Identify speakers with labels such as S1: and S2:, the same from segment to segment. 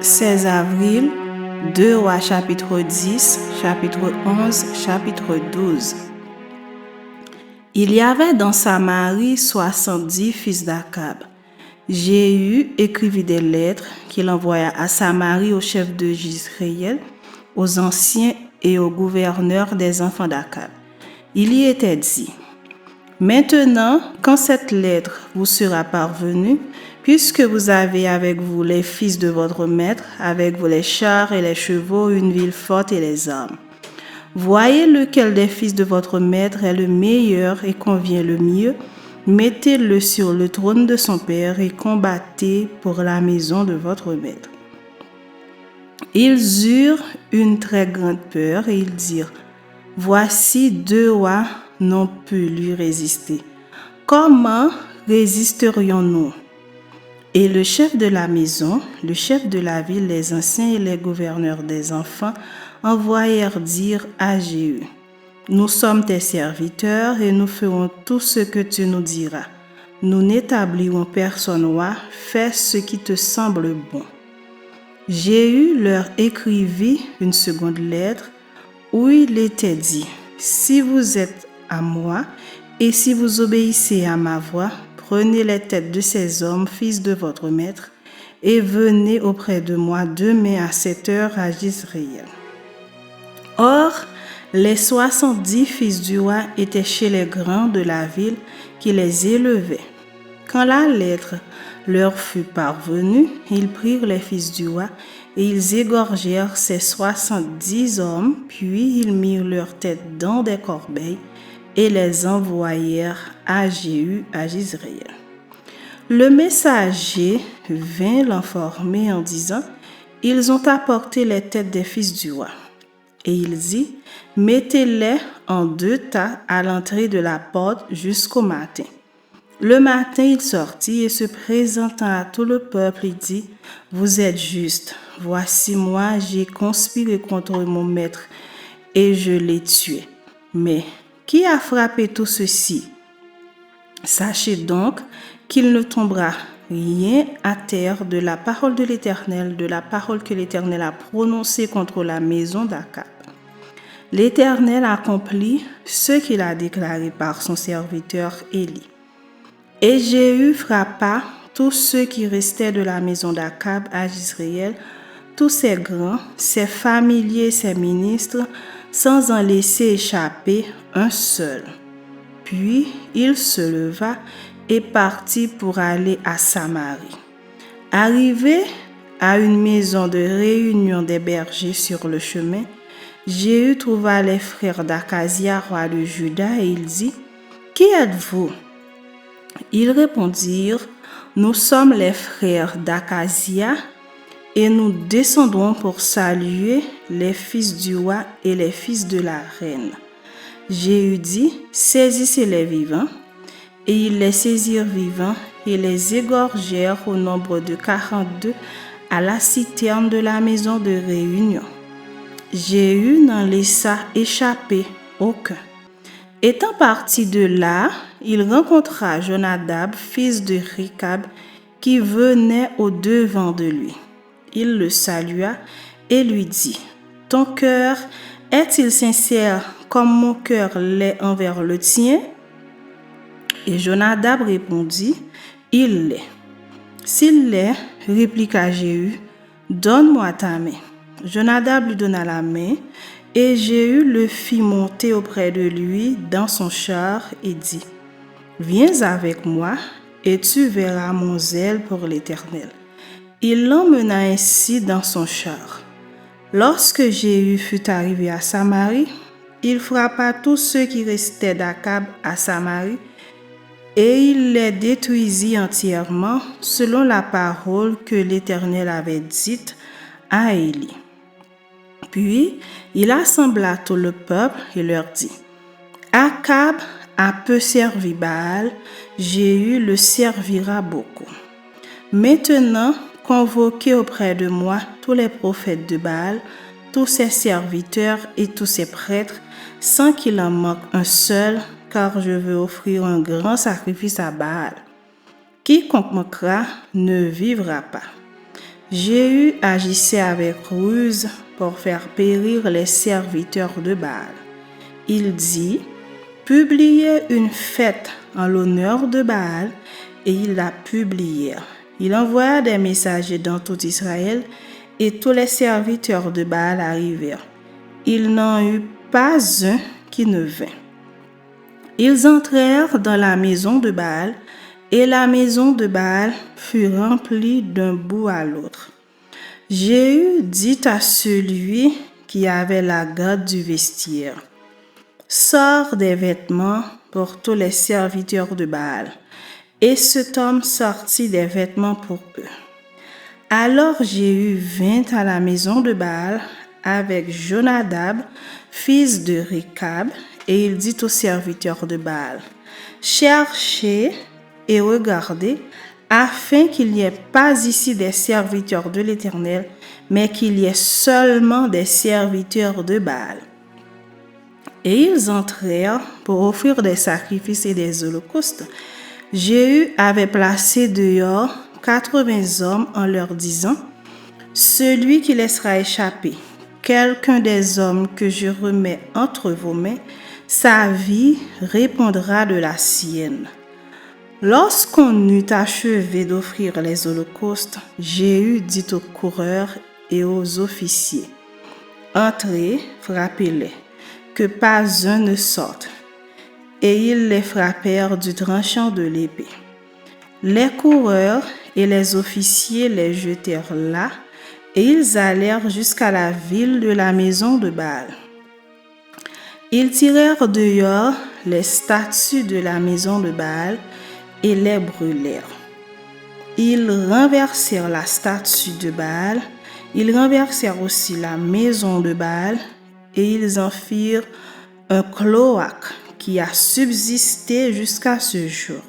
S1: 16 avril, 2 Rois chapitre 10, chapitre 11, chapitre 12. Il y avait dans Samarie 70 fils d'Akab. Jéhu écrivit des lettres qu'il envoya à Samarie au chef de Jisraël, aux anciens et aux gouverneurs des enfants d'Akab. Il y était dit: Maintenant, quand cette lettre vous sera parvenue, puisque vous avez avec vous les fils de votre maître, avec vous les chars et les chevaux, une ville forte et les armes, voyez lequel des fils de votre maître est le meilleur et convient le mieux, mettez-le sur le trône de son père et combattez pour la maison de votre maître. Ils eurent une très grande peur et ils dirent: Voici 2 rois n'ont pu lui résister. Comment résisterions-nous? Et le chef de la maison, le chef de la ville, les anciens et les gouverneurs des enfants envoyèrent dire à Jéhu: Nous sommes tes serviteurs et nous ferons tout ce que tu nous diras. Nous n'établirons personne roi, fais ce qui te semble bon. Jéhu leur écrivit une seconde lettre où il était dit: Si vous êtes à moi et si vous obéissez à ma voix, prenez les têtes de ces hommes, fils de votre maître, et venez auprès de moi demain à 7 heures à Jisraël. Or, les 70 fils du roi étaient chez les grands de la ville qui les élevaient. Quand la lettre leur fut parvenue, ils prirent les fils du roi et ils égorgèrent ces 70 hommes, puis ils mirent leurs têtes dans des corbeilles et les envoyèrent à Jéhu à Jisraël. Le messager vint l'informer en disant: Ils ont apporté les têtes des fils du roi. Et il dit: Mettez-les en 2 tas à l'entrée de la porte jusqu'au matin. Le matin, il sortit et se présentant à tout le peuple, il dit: Vous êtes justes. Voici moi, j'ai conspiré contre mon maître et je l'ai tué. Mais qui a frappé tout ceci? Sachez donc qu'il ne tombera rien à terre de la parole de l'Éternel, de la parole que l'Éternel a prononcée contre la maison d'Akab. L'Éternel accomplit ce qu'il a déclaré par son serviteur Élie. Et Jéhu frappa tous ceux qui restaient de la maison d'Akab à Jisraël, tous ses grands, ses familiers, ses ministres, sans en laisser échapper un seul. Puis il se leva et partit pour aller à Samarie. Arrivé à une maison de réunion des bergers sur le chemin, Jéhu trouva les frères d'Akazia, roi de Juda, et il dit: Qui êtes-vous? Ils répondirent: Nous sommes les frères d'Akazia et nous descendons pour saluer les fils du roi et les fils de la reine. Jéhu dit: Saisissez-les vivants. Et ils les saisirent vivants et les égorgèrent au nombre de 42 à la citerne de la maison de réunion. Jéhu n'en laissa échapper aucun. Étant parti de là, il rencontra Jonadab, fils de Rikab, qui venait au-devant de lui. Il le salua et lui dit: Ton cœur est-il sincère comme mon cœur l'est envers le tien? Et Jonadab répondit: Il l'est. S'il l'est, répliqua Jéhu, donne-moi ta main. Jonadab lui donna la main, et Jéhu le fit monter auprès de lui dans son char et dit: Viens avec moi, et tu verras mon zèle pour l'Éternel. Il l'emmena ainsi dans son char. Lorsque Jéhu fut arrivé à Samarie, il frappa tous ceux qui restaient d'Akab à Samarie, et il les détruisit entièrement, selon la parole que l'Éternel avait dite à Élie. Puis il assembla tout le peuple et leur dit: Akab a peu servi Baal, Jéhu le servira beaucoup. Maintenant, convoquez auprès de moi tous les prophètes de Baal, tous ses serviteurs et tous ses prêtres, sans qu'il en manque un seul, car je veux offrir un grand sacrifice à Baal. Quiconque manquera ne vivra pas. Jéhu agissait avec ruse pour faire périr les serviteurs de Baal. Il dit: publiez une fête en l'honneur de Baal, et ils la publièrent. Il envoya des messagers dans tout Israël, et tous les serviteurs de Baal arrivèrent. Il n'en eut pas un qui ne vint. Ils entrèrent dans la maison de Baal, et la maison de Baal fut remplie d'un bout à l'autre. Jéhu dit à celui qui avait la garde du vestiaire: sors des vêtements pour tous les serviteurs de Baal. Et cet homme sortit des vêtements pour eux. Alors Jéhu vint à la maison de Baal avec Jonadab, fils de Récab, et il dit aux serviteurs de Baal: cherchez et regardez, afin qu'il n'y ait pas ici des serviteurs de l'Éternel, mais qu'il y ait seulement des serviteurs de Baal. Et ils entrèrent pour offrir des sacrifices et des holocaustes. Jéhu avait placé dehors 80 hommes en leur disant: celui qui laissera échapper quelqu'un des hommes que je remets entre vos mains, sa vie répondra de la sienne. Lorsqu'on eut achevé d'offrir les holocaustes, Jéhu dit aux coureurs et aux officiers: entrez, frappez-les, que pas un ne sorte. Et ils les frappèrent du tranchant de l'épée. Les coureurs et les officiers les jetèrent là, et ils allèrent jusqu'à la ville de la maison de Baal. Ils tirèrent dehors les statues de la maison de Baal et les brûlèrent. Ils renversèrent la statue de Baal, ils renversèrent aussi la maison de Baal, et ils en firent un cloaque qui a subsisté jusqu'à ce jour.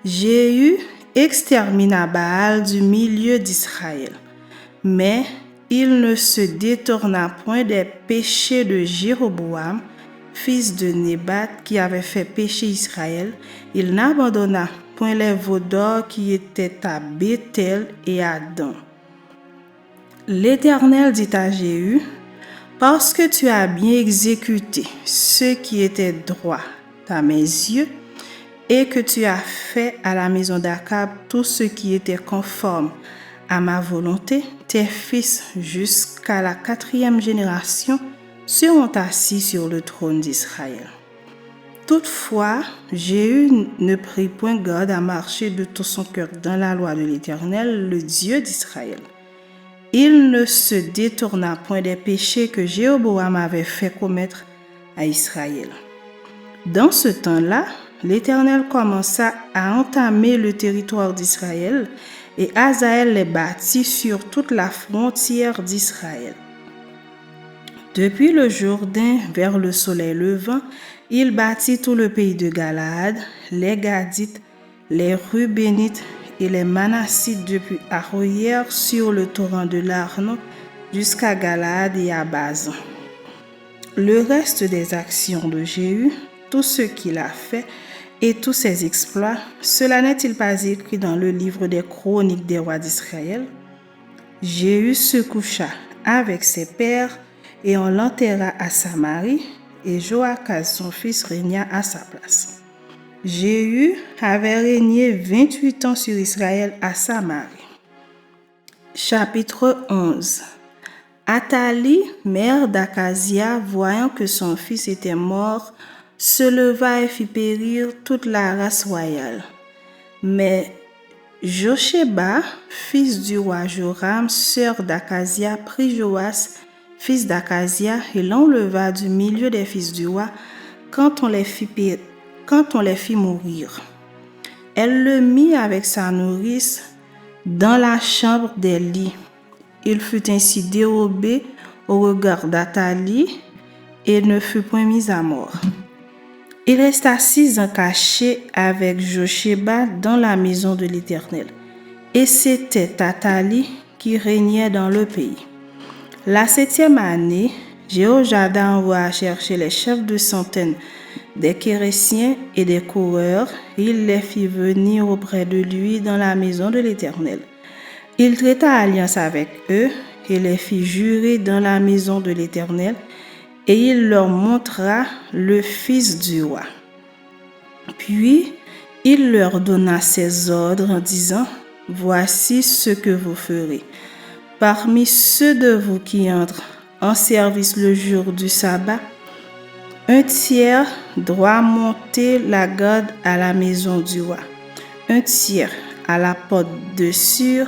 S1: Jéhu extermina Baal du milieu d'Israël, mais il ne se détourna point des péchés de Jéroboam, fils de Nébat, qui avait fait pécher Israël. Il n'abandonna point les veaux d'or qui étaient à Béthel et à Dan. L'Éternel dit à Jéhu: parce que tu as bien exécuté ce qui était droit à mes yeux, et que tu as fait à la maison d'Akab tout ce qui était conforme à ma volonté, tes fils jusqu'à la 4e génération seront assis sur le trône d'Israël. Toutefois, Jéhu ne prit point garde à marcher de tout son cœur dans la loi de l'Éternel, le Dieu d'Israël. Il ne se détourna point des péchés que Jéroboam avait fait commettre à Israël. Dans ce temps-là, l'Éternel commença à entamer le territoire d'Israël, et Hazaël les bâtit sur toute la frontière d'Israël. Depuis le Jourdain vers le soleil levant, il bâtit tout le pays de Galaad, les Gadites, les Rubénites et les Manassites depuis Aroïère sur le torrent de l'Arnon jusqu'à Galaad et à Bazan. Le reste des actions de Jéhu, tout ce qu'il a fait et tous ses exploits, cela n'est-il pas écrit dans le livre des chroniques des rois d'Israël? Jéhu se coucha avec ses pères et on l'enterra à Samarie, et Joachaz son fils régna à sa place. Jéhu avait régné 28 ans sur Israël à Samarie. Chapitre 11. Athalie, mère d'Akazia, voyant que son fils était mort, se leva et fit périr toute la race royale. Mais Josheba, fils du roi Joram, sœur d'Akazia, prit Joas, fils d'Akazia, et l'enleva du milieu des fils du roi quand on les fit mourir. Elle le mit avec sa nourrice dans la chambre des lits. Il fut ainsi dérobé au regard d'Athalie et ne fut point mis à mort. Il resta 6 ans caché avec Josheba dans la maison de l'Éternel. Et c'était Athalie qui régnait dans le pays. La 7e année, Jéhoiada envoya chercher les chefs de centaines des Kérésiens et des coureurs. Il les fit venir auprès de lui dans la maison de l'Éternel. Il traita alliance avec eux et les fit jurer dans la maison de l'Éternel, et il leur montra le fils du roi. Puis il leur donna ses ordres en disant, « Voici ce que vous ferez. Parmi ceux de vous qui entrent en service le jour du sabbat, un tiers doit monter la garde à la maison du roi, un tiers à la porte dessus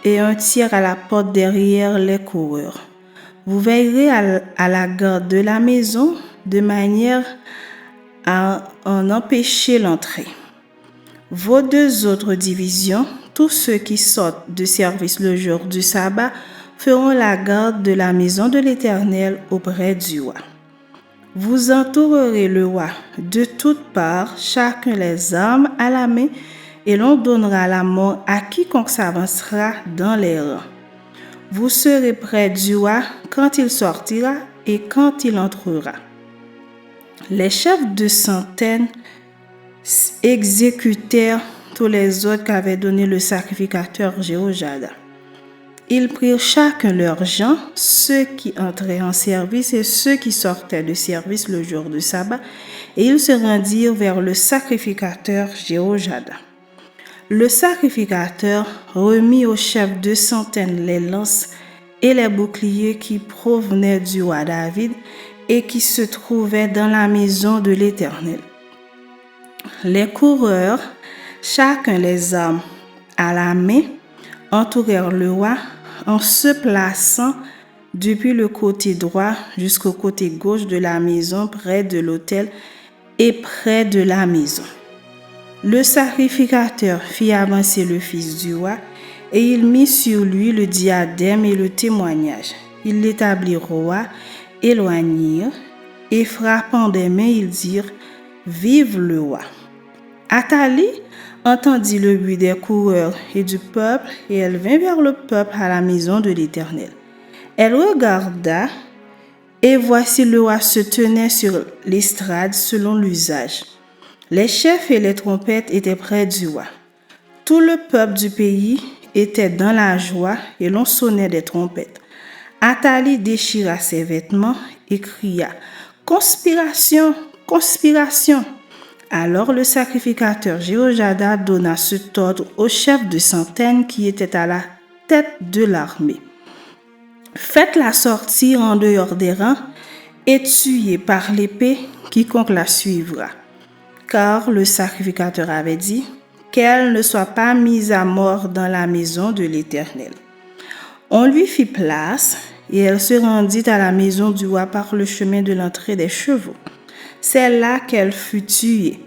S1: et un tiers à la porte derrière les coureurs. Vous veillerez à la garde de la maison de manière à en empêcher l'entrée. Vos deux autres divisions, tous ceux qui sortent de service le jour du sabbat, feront la garde de la maison de l'Éternel auprès du roi. Vous entourerez le roi de toutes parts, chacun les armes à la main, et l'on donnera la mort à quiconque s'avancera dans les rangs. Vous serez près du roi quand il sortira et quand il entrera. » Les chefs de centaines exécutèrent tous les ordres qu'avait donné le sacrificateur Jéhojada. Ils prirent chacun leurs gens, ceux qui entraient en service et ceux qui sortaient de service le jour du sabbat, et ils se rendirent vers le sacrificateur Jéhojada. Le sacrificateur remit au chef de centaines les lances et les boucliers qui provenaient du roi David et qui se trouvaient dans la maison de l'Éternel. Les coureurs, chacun les armes à la main, entourèrent le roi en se plaçant depuis le côté droit jusqu'au côté gauche de la maison, près de l'autel et près de la maison. Le sacrificateur fit avancer le fils du roi et il mit sur lui le diadème et le témoignage. Ils l'établirent au roi, éloignirent et frappant des mains, ils dirent « Vive le roi !» Athalie entendit le bruit des coureurs et du peuple, et elle vint vers le peuple à la maison de l'Éternel. Elle regarda, et voici le roi se tenait sur l'estrade selon l'usage. Les chefs et les trompettes étaient près du roi. Tout le peuple du pays était dans la joie, et l'on sonnait des trompettes. Athalie déchira ses vêtements et cria « Conspiration! Conspiration !» Alors le sacrificateur Jéhojada donna cet ordre au chef de centaines qui était à la tête de l'armée. « Faites-la sortir en dehors des rangs et tuez par l'épée quiconque la suivra. » Car le sacrificateur avait dit qu'elle ne soit pas mise à mort dans la maison de l'Éternel. On lui fit place et elle se rendit à la maison du roi par le chemin de l'entrée des chevaux. C'est là qu'elle fut tuée.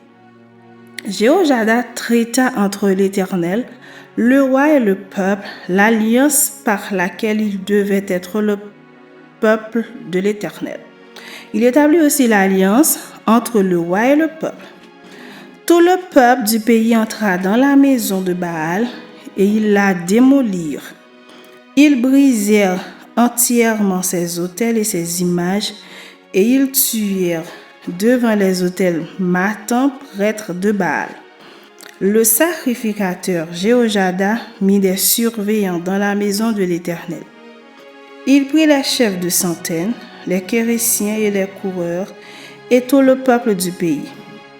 S1: Jéhojada traita entre l'Éternel, le roi et le peuple l'alliance par laquelle il devait être le peuple de l'Éternel. Il établit aussi l'alliance entre le roi et le peuple. Tout le peuple du pays entra dans la maison de Baal et ils la démolirent. Ils brisèrent entièrement ses autels et ses images et ils tuèrent devant les autels Mathan, prêtre de Baal. Le sacrificateur Jéhojada mit des surveillants dans la maison de l'Éternel. Il prit les chefs de centaines, les Kérésiens et les coureurs, et tout le peuple du pays.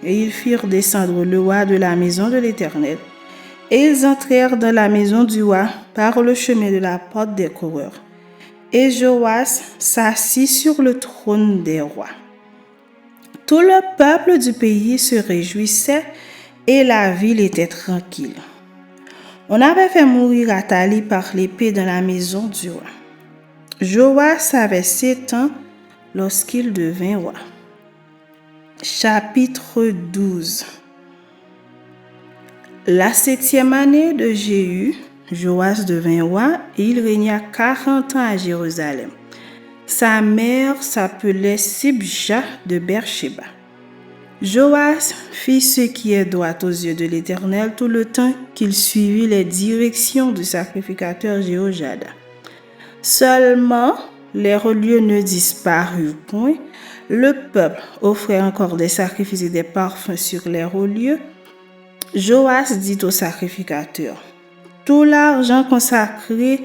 S1: Et ils firent descendre le roi de la maison de l'Éternel. Et ils entrèrent dans la maison du roi par le chemin de la porte des coureurs. Et Joas s'assit sur le trône des rois. Tout le peuple du pays se réjouissait et la ville était tranquille. On avait fait mourir Athalie par l'épée dans la maison du roi. Joas avait 7 ans lorsqu'il devint roi. Chapitre 12. La 7e année de Jéhu, Joas devint roi et il régna 40 ans à Jérusalem. Sa mère s'appelait Sibja de Beersheba. Joas fit ce qui est droit aux yeux de l'Éternel tout le temps qu'il suivit les directions du sacrificateur Jéhojada. Seulement, les relieux ne disparurent point. Le peuple offrait encore des sacrifices et des parfums sur les relieux. Joas dit au sacrificateur, tout l'argent consacré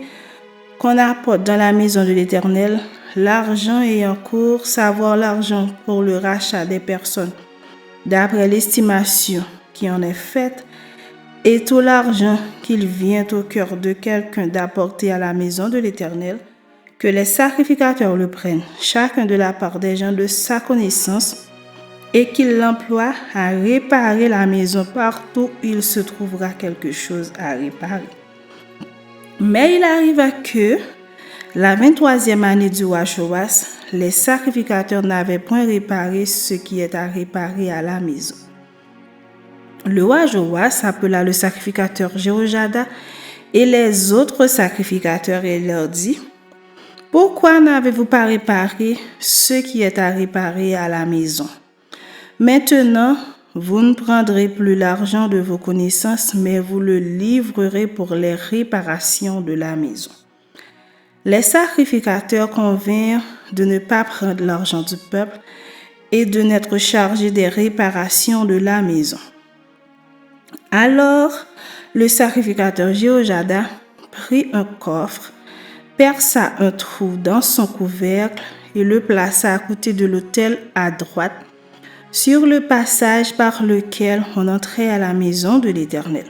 S1: qu'on apporte dans la maison de l'Éternel, l'argent ayant cours, savoir l'argent pour le rachat des personnes, d'après l'estimation qui en est faite, et tout l'argent qu'il vient au cœur de quelqu'un d'apporter à la maison de l'Éternel, que les sacrificateurs le prennent, chacun de la part des gens de sa connaissance, et qu'il l'emploie à réparer la maison partout où il se trouvera quelque chose à réparer. Mais il arriva que, la 23e année du roi Joas, les sacrificateurs n'avaient point réparé ce qui est à réparer à la maison. Le roi Joas appela le sacrificateur Jéhojada et les autres sacrificateurs et leur dit: « Pourquoi n'avez-vous pas réparé ce qui est à réparer à la maison? Maintenant, vous ne prendrez plus l'argent de vos connaissances, mais vous le livrerez pour les réparations de la maison. » Les sacrificateurs convinrent de ne pas prendre l'argent du peuple et de n'être chargés des réparations de la maison. Alors, le sacrificateur Jéhojada prit un coffre, perça un trou dans son couvercle et le plaça à côté de l'autel à droite, sur le passage par lequel on entrait à la maison de l'Éternel.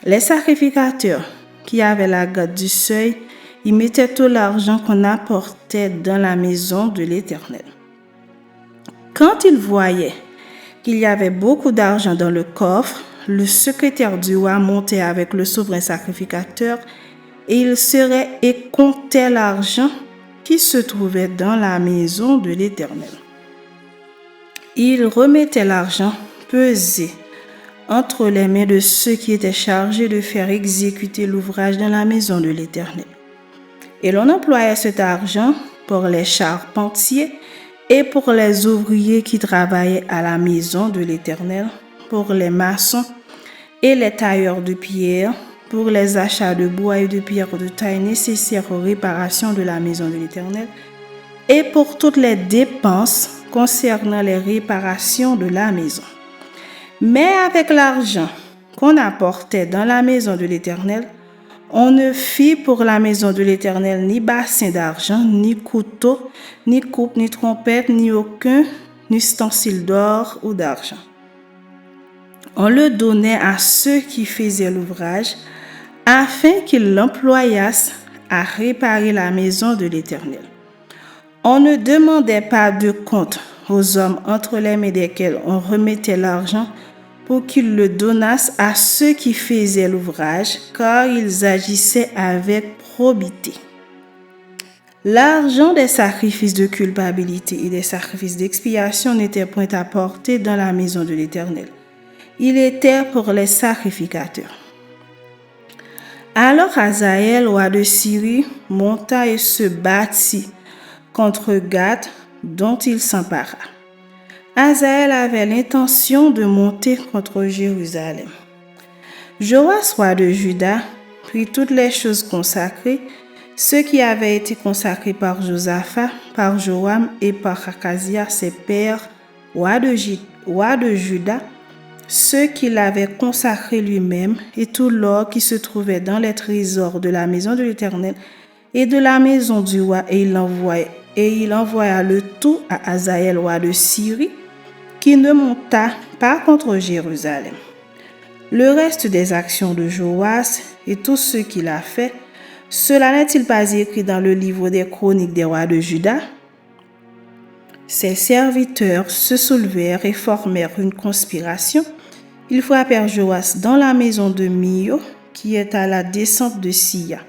S1: Les sacrificateurs qui avaient la garde du seuil y mettaient tout l'argent qu'on apportait dans la maison de l'Éternel. Quand ils voyaient qu'il y avait beaucoup d'argent dans le coffre, le secrétaire du roi montait avec le souverain sacrificateur et il serait et comptait l'argent qui se trouvait dans la maison de l'Éternel. Il remettait l'argent pesé entre les mains de ceux qui étaient chargés de faire exécuter l'ouvrage dans la maison de l'Éternel. Et l'on employait cet argent pour les charpentiers et pour les ouvriers qui travaillaient à la maison de l'Éternel, pour les maçons et les tailleurs de pierre, pour les achats de bois et de pierres de taille nécessaires aux réparations de la maison de l'Éternel, et pour toutes les dépenses concernant les réparations de la maison. Mais avec l'argent qu'on apportait dans la maison de l'Éternel, on ne fit pour la maison de l'Éternel ni bassin d'argent, ni couteau, ni coupe, ni trompette, ni aucun ustensile d'or ou d'argent. On le donnait à ceux qui faisaient l'ouvrage, afin qu'ils l'employassent à réparer la maison de l'Éternel. On ne demandait pas de compte aux hommes entre les mains desquels on remettait l'argent pour qu'ils le donnassent à ceux qui faisaient l'ouvrage, car ils agissaient avec probité. L'argent des sacrifices de culpabilité et des sacrifices d'expiation n'était point apporté dans la maison de l'Éternel. Il était pour les sacrificateurs. Alors Hazaël, roi de Syrie, monta et se battit contre Gath, dont il s'empara. Hazaël avait l'intention de monter contre Jérusalem. Joas, roi de Juda, prit toutes les choses consacrées, ce qui avait été consacré par Josaphat, par Joram et par Akazia, ses pères, roi de Juda, ce qu'il avait consacré lui-même, et tout l'or qui se trouvait dans les trésors de la maison de l'Éternel et de la maison du roi, et il envoya le tout à Hazaël, roi de Syrie, qui ne monta pas contre Jérusalem. Le reste des actions de Joas et tout ce qu'il a fait, cela n'est-il pas écrit dans le livre des chroniques des rois de Juda? Ses serviteurs se soulevèrent et formèrent une conspiration. Ils frappèrent Joas dans la maison de Mio, qui est à la descente de Sia.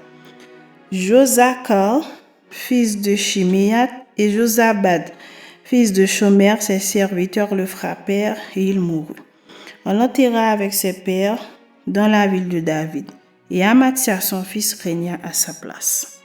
S1: Josachar, fils de Chiméat, et Josabad, fils de Shomer, ses serviteurs le frappèrent et il mourut. On l'enterra avec ses pères dans la ville de David, et Amathia son fils régna à sa place.